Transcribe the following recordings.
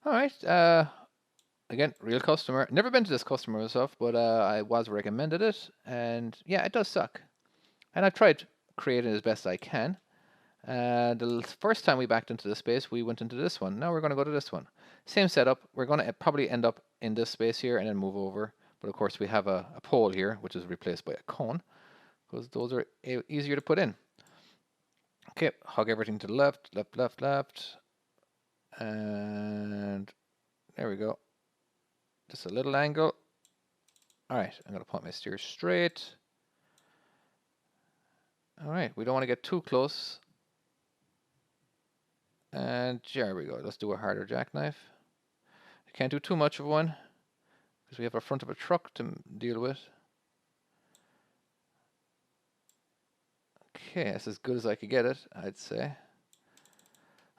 All right. Again, real customer. Never been to this customer myself, but I was recommended it, and yeah, it does suck. And I've tried creating it as best I can. The first time we backed into this space, we went into this one. Now we're going to go to this one. Same setup. We're going to probably end up in this space here and then move over. But of course, we have a pole here, which is replaced by a cone, because those are easier to put in. Okay, hug everything to the left, left, left, left. And there we go. Just a little angle. All right, I'm going to point my steer straight. All right, we don't want to get too close. And there we go. Let's do a harder jackknife. I can't do too much of one because we have a front of a truck to deal with. Okay, that's as good as I could get it, I'd say.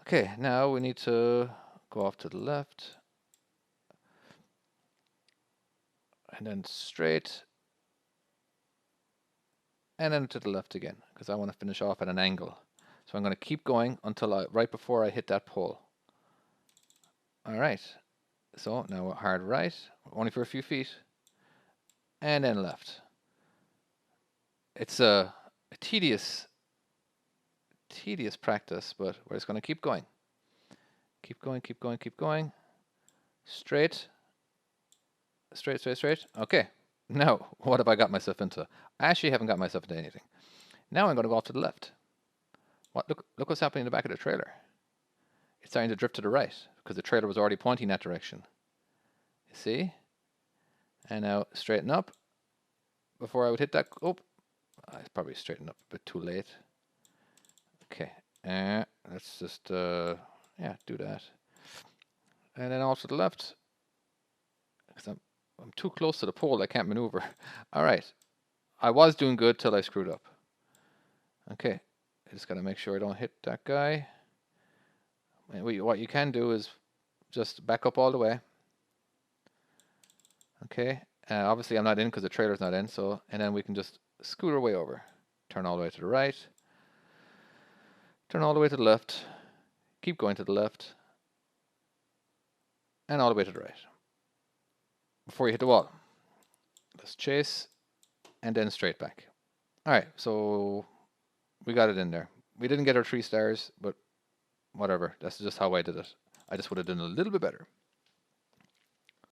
Okay, now we need to go off to the left. And then straight. And then to the left again, because I want to finish off at an angle. So I'm going to keep going until right before I hit that pole. All right. So now hard right, only for a few feet. And then left. It's a tedious practice, but we're just going to keep going. Keep going, keep going, keep going. Straight. Straight, straight, straight. Okay. Now, what have I got myself into? I actually haven't got myself into anything. Now I'm going to go off to the left. What? Look what's happening in the back of the trailer. It's starting to drift to the right because the trailer was already pointing that direction. You see? And now straighten up before I would hit that. Oh, I probably straightened up a bit too late. Okay. Let's just, yeah, do that. And then off to the left. Because I'm too close to the pole, I can't maneuver. All right. I was doing good till I screwed up. Okay. I just got to make sure I don't hit that guy. What you can do is just back up all the way. Okay. Obviously, I'm not in because the trailer's not in. So, and then we can just scoot our way over. Turn all the way to the right. Turn all the way to the left. Keep going to the left. And all the way to the right. Before you hit the wall. Let's chase. And then straight back. All right. So we got it in there. We didn't get our 3 stars, but whatever. That's just how I did it. I just would have done a little bit better.